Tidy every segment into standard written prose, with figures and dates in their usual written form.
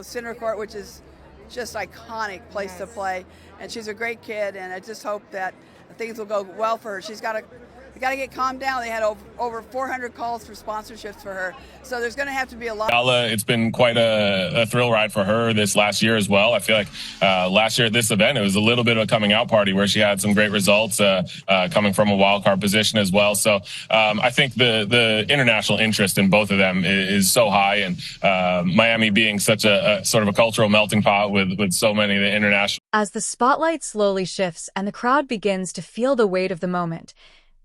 Center Court, which is just iconic place to play. And she's a great kid, and I just hope that things will go well for her. She's got to get calmed down. They had over 400 calls for sponsorships for her, so there's going to have to be a lot. Eala, it's been quite a thrill ride for her this last year as well. I feel like last year at this event, it was a little bit of a coming out party where she had some great results coming from a wild card position as well. So I think the international interest in both of them is so high, and Miami being such a sort of a cultural melting pot with so many of the international. As the spotlight slowly shifts and the crowd begins to feel the weight of the moment,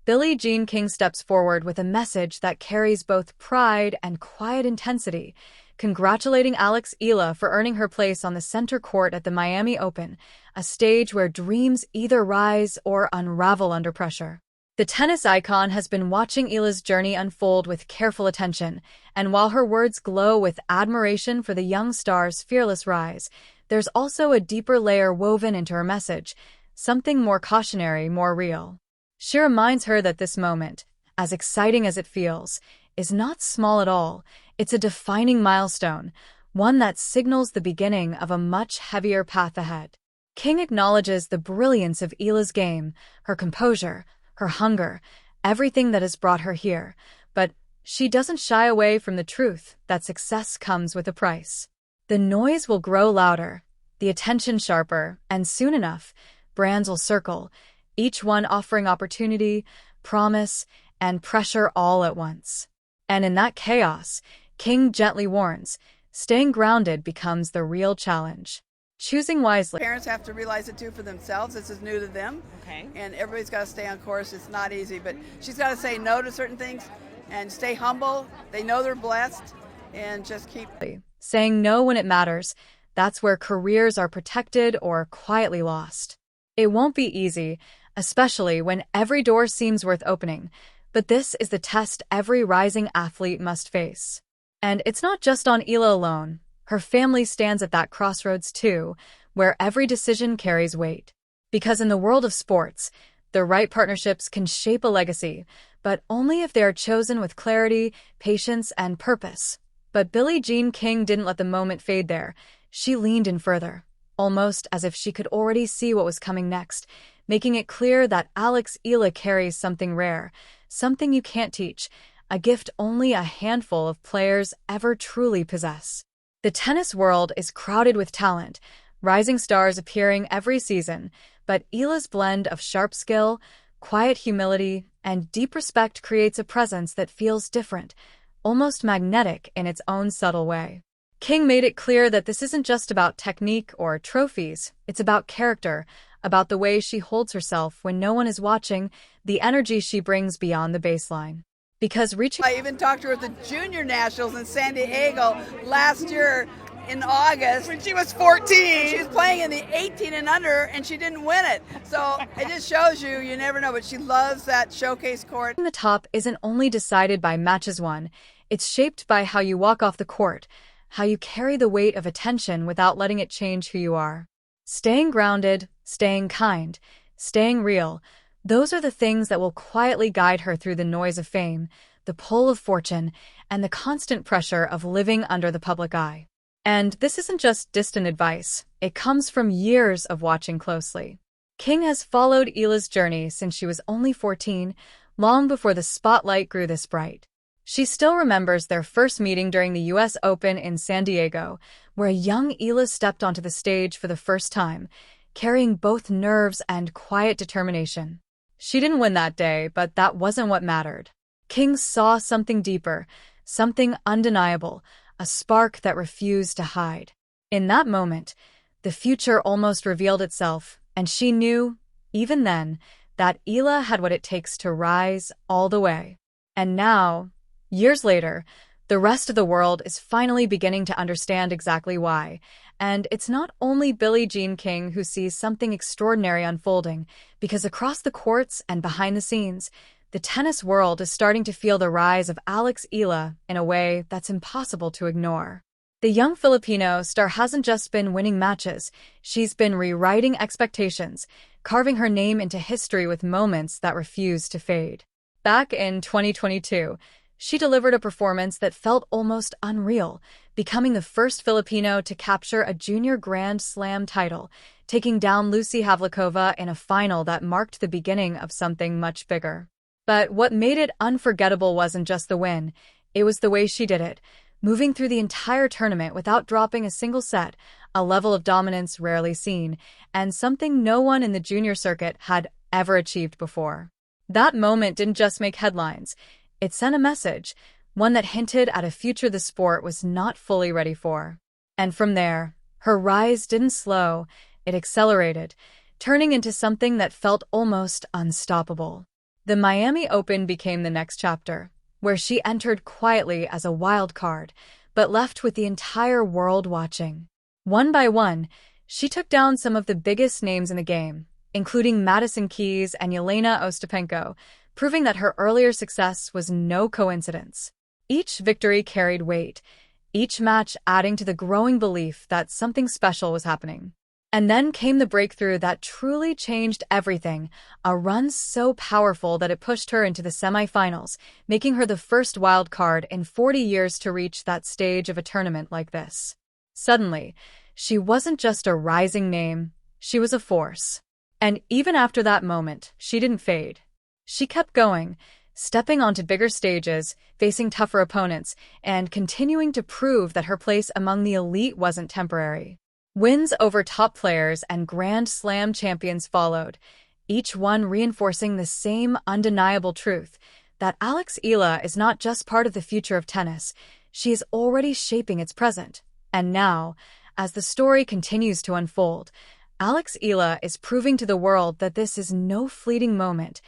Billie Jean King steps forward with a message that carries both pride and quiet intensity, congratulating Alex Eala for earning her place on the center court at the Miami Open, a stage where dreams either rise or unravel under pressure. The tennis icon has been watching Eala's journey unfold with careful attention, and while her words glow with admiration for the young star's fearless rise, there's also a deeper layer woven into her message, something more cautionary, more real. She reminds her that this moment, as exciting as it feels, is not small at all. It's a defining milestone, one that signals the beginning of a much heavier path ahead. King acknowledges the brilliance of Eala's game, her composure, her hunger, everything that has brought her here, but she doesn't shy away from the truth that success comes with a price. The noise will grow louder, the attention sharper, and soon enough, brands will circle, each one offering opportunity, promise, and pressure all at once. And in that chaos, King gently warns, staying grounded becomes the real challenge. Choosing wisely. Parents have to realize it too for themselves. This is new to them. Okay. And everybody's got to stay on course. It's not easy, but she's got to say no to certain things and stay humble. They know they're blessed, and just keep saying no when it matters. That's where careers are protected or quietly lost. It won't be easy, especially when every door seems worth opening, but this is the test every rising athlete must face. And it's not just on Eala alone. Her family stands at that crossroads too, where every decision carries weight. Because in the world of sports, the right partnerships can shape a legacy, but only if they are chosen with clarity, patience, and purpose. But Billie Jean King didn't let the moment fade there. She leaned in further, almost as if she could already see what was coming next, making it clear that Alex Eala carries something rare, something you can't teach, a gift only a handful of players ever truly possess. The tennis world is crowded with talent, rising stars appearing every season, but Eala's blend of sharp skill, quiet humility, and deep respect creates a presence that feels different, almost magnetic in its own subtle way. King made it clear that this isn't just about technique or trophies, it's about character, about the way she holds herself when no one is watching, the energy she brings beyond the baseline. Because reaching... I even talked to her at the Junior Nationals in San Diego last year in August. When she was 14. She was playing in the 18 and under, and she didn't win it. So it just shows you never know, but she loves that showcase court. The top isn't only decided by matches won, it's shaped by how you walk off the court, how you carry the weight of attention without letting it change who you are. Staying grounded, staying kind, staying real, those are the things that will quietly guide her through the noise of fame, the pull of fortune, and the constant pressure of living under the public eye. And this isn't just distant advice, it comes from years of watching closely. King has followed Eala's journey since she was only 14, long before the spotlight grew this bright. She still remembers their first meeting during the US Open in San Diego, where young Eala stepped onto the stage for the first time, carrying both nerves and quiet determination. She didn't win that day, but that wasn't what mattered. King saw something deeper, something undeniable, a spark that refused to hide. In that moment, the future almost revealed itself, and she knew, even then, that Eala had what it takes to rise all the way. And now, years later, the rest of the world is finally beginning to understand exactly why. And it's not only Billie Jean King who sees something extraordinary unfolding, because across the courts and behind the scenes, the tennis world is starting to feel the rise of Alex Eala in a way that's impossible to ignore. The young Filipino star hasn't just been winning matches, she's been rewriting expectations, carving her name into history with moments that refuse to fade. Back in 2022, she delivered a performance that felt almost unreal, becoming the first Filipino to capture a junior Grand Slam title, taking down Lucy Havlikova in a final that marked the beginning of something much bigger. But what made it unforgettable wasn't just the win, it was the way she did it, moving through the entire tournament without dropping a single set, a level of dominance rarely seen, and something no one in the junior circuit had ever achieved before. That moment didn't just make headlines, it sent a message, one that hinted at a future the sport was not fully ready for. And from there, her rise didn't slow, it accelerated, turning into something that felt almost unstoppable. The Miami Open became the next chapter, where she entered quietly as a wild card, but left with the entire world watching. One by one, she took down some of the biggest names in the game, including Madison Keys and Yelena Ostapenko, proving that her earlier success was no coincidence. Each victory carried weight, each match adding to the growing belief that something special was happening. And then came the breakthrough that truly changed everything, a run so powerful that it pushed her into the semifinals, making her the first wild card in 40 years to reach that stage of a tournament like this. Suddenly, she wasn't just a rising name, she was a force. And even after that moment, she didn't fade. She kept going, stepping onto bigger stages, facing tougher opponents, and continuing to prove that her place among the elite wasn't temporary. Wins over top players and Grand Slam champions followed, each one reinforcing the same undeniable truth that Alex Eala is not just part of the future of tennis, she is already shaping its present. And now, as the story continues to unfold, Alex Eala is proving to the world that this is no fleeting moment,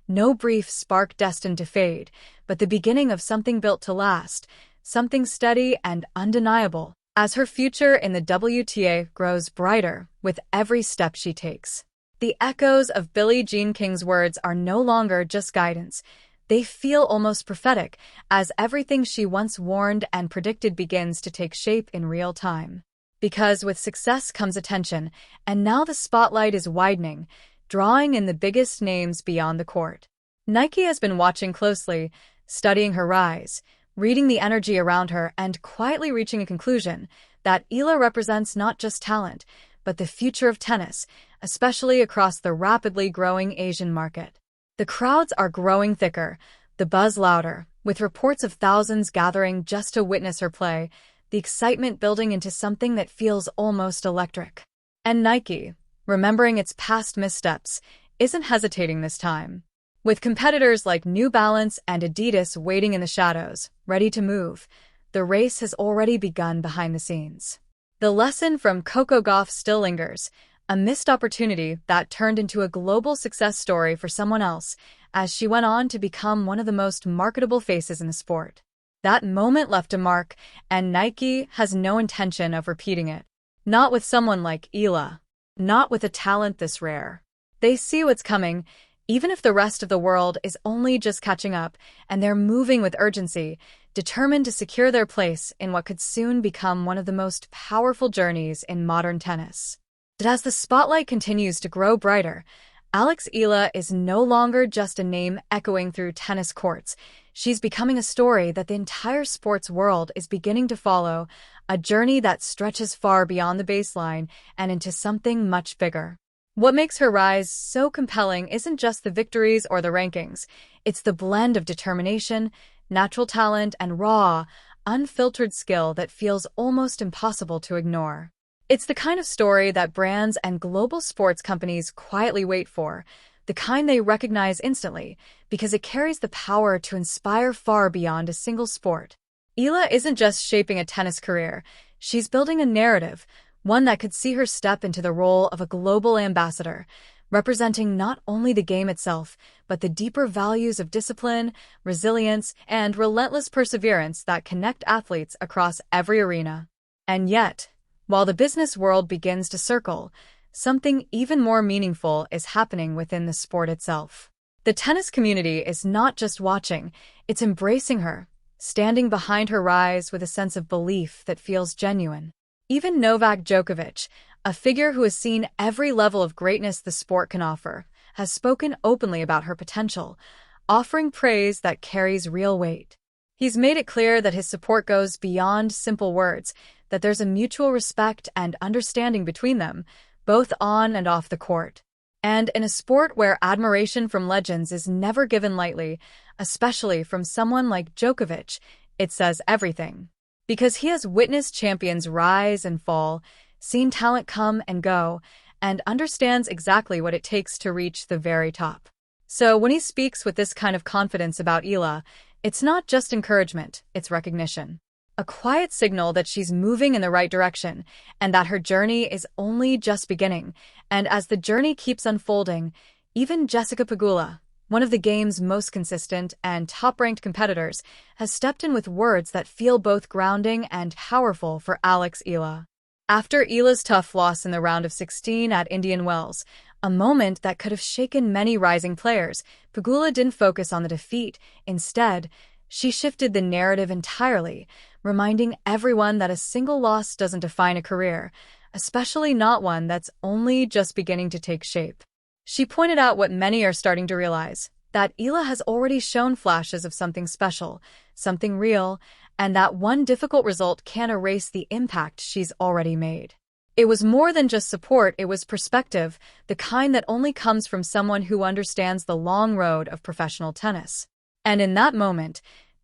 no brief spark destined to fade, but the beginning of something built to last, something steady and undeniable, as her future in the WTA grows brighter with every step she takes. The echoes of Billie Jean King's words are no longer just guidance. They feel almost prophetic, as everything she once warned and predicted begins to take shape in real time. Because with success comes attention, and now the spotlight is widening, drawing in the biggest names beyond the court. Nike has been watching closely, studying her rise, reading the energy around her, and quietly reaching a conclusion that Eala represents not just talent, but the future of tennis, especially across the rapidly growing Asian market. The crowds are growing thicker, the buzz louder, with reports of thousands gathering just to witness her play, the excitement building into something that feels almost electric. And Nike, remembering its past missteps, isn't hesitating this time. With competitors like New Balance and Adidas waiting in the shadows, ready to move, the race has already begun behind the scenes. The lesson from Coco Gauff still lingers, a missed opportunity that turned into a global success story for someone else, as she went on to become one of the most marketable faces in the sport. That moment left a mark, and Nike has no intention of repeating it. Not with someone like Eala. Not with a talent this rare. They see what's coming, even if the rest of the world is only just catching up, and they're moving with urgency, determined to secure their place in what could soon become one of the most powerful journeys in modern tennis. But as the spotlight continues to grow brighter, Alex Eala is no longer just a name echoing through tennis courts. She's becoming a story that the entire sports world is beginning to follow, a journey that stretches far beyond the baseline and into something much bigger. What makes her rise so compelling isn't just the victories or the rankings. It's the blend of determination, natural talent, and raw, unfiltered skill that feels almost impossible to ignore. It's the kind of story that brands and global sports companies quietly wait for, the kind they recognize instantly, because it carries the power to inspire far beyond a single sport. Eala isn't just shaping a tennis career, she's building a narrative, one that could see her step into the role of a global ambassador, representing not only the game itself, but the deeper values of discipline, resilience, and relentless perseverance that connect athletes across every arena. And yet, while the business world begins to circle, something even more meaningful is happening within the sport itself. The tennis community is not just watching, it's embracing her, standing behind her rise with a sense of belief that feels genuine. Even Novak Djokovic, a figure who has seen every level of greatness the sport can offer, has spoken openly about her potential, offering praise that carries real weight. He's made it clear that his support goes beyond simple words, that there's a mutual respect and understanding between them, both on and off the court. And in a sport where admiration from legends is never given lightly, especially from someone like Djokovic, it says everything. Because he has witnessed champions rise and fall, seen talent come and go, and understands exactly what it takes to reach the very top. So when he speaks with this kind of confidence about Eala, it's not just encouragement, it's recognition. A quiet signal that she's moving in the right direction and that her journey is only just beginning. And as the journey keeps unfolding, even Jessica Pegula, one of the game's most consistent and top-ranked competitors, has stepped in with words that feel both grounding and powerful for Alex Eala. After Eala's tough loss in the round of 16 at Indian Wells, a moment that could have shaken many rising players, Pegula didn't focus on the defeat. Instead, she shifted the narrative entirely, reminding everyone that a single loss doesn't define a career, especially not one that's only just beginning to take shape. She pointed out what many are starting to realize, that Eala has already shown flashes of something special, something real, and that one difficult result can't erase the impact she's already made. It was more than just support, it was perspective, the kind that only comes from someone who understands the long road of professional tennis. And in that moment,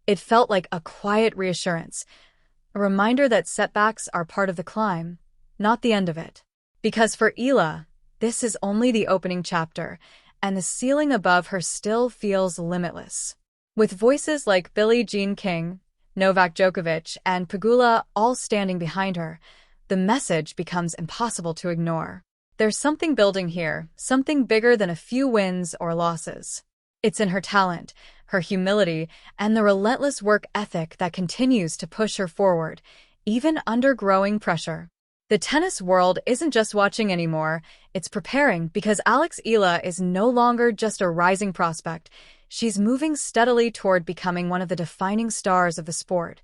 it felt like a quiet reassurance, a reminder that setbacks are part of the climb, not the end of it. Because for Eala, this is only the opening chapter, and the ceiling above her still feels limitless. With voices like Billie Jean King, Novak Djokovic, and Pegula all standing behind her, the message becomes impossible to ignore. There's something building here, something bigger than a few wins or losses. It's in her talent, her humility, and the relentless work ethic that continues to push her forward, even under growing pressure. The tennis world isn't just watching anymore, it's preparing because Alex Eala is no longer just a rising prospect. She's moving steadily toward becoming one of the defining stars of the sport.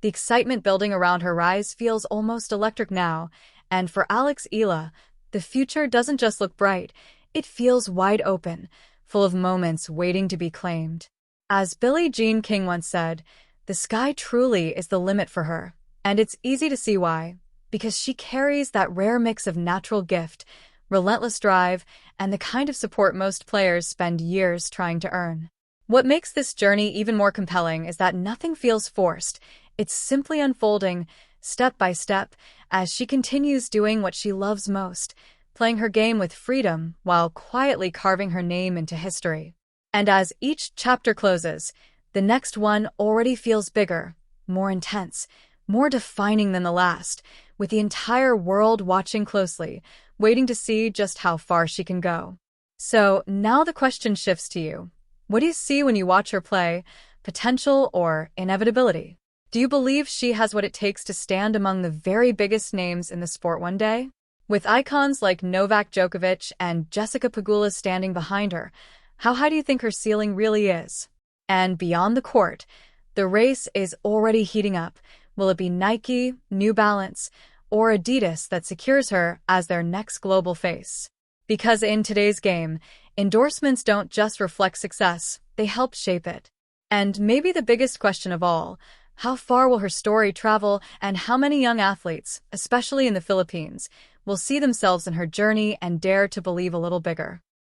The excitement building around her rise feels almost electric now, and for Alex Eala, the future doesn't just look bright, it feels wide open, full of moments waiting to be claimed. As Billie Jean King once said, the sky truly is the limit for her, and it's easy to see why, because she carries that rare mix of natural gift, relentless drive, and the kind of support most players spend years trying to earn. What makes this journey even more compelling is that nothing feels forced. It's simply unfolding, step by step, as she continues doing what she loves most, playing her game with freedom while quietly carving her name into history. And as each chapter closes, the next one already feels bigger, more intense, more defining than the last, with the entire world watching closely, waiting to see just how far she can go. So now the question shifts to you. What do you see when you watch her play? Potential or inevitability? Do you believe she has what it takes to stand among the very biggest names in the sport one day? With icons like Novak Djokovic and Jessica Pegula standing behind her, how high do you think her ceiling really is? And beyond the court, the race is already heating up. Will it be Nike, New Balance, or Adidas that secures her as their next global face? Because in today's game, endorsements don't just reflect success, they help shape it. And maybe the biggest question of all, how far will her story travel, and how many young athletes, especially in the Philippines, will see themselves in her journey and dare to believe a little bigger?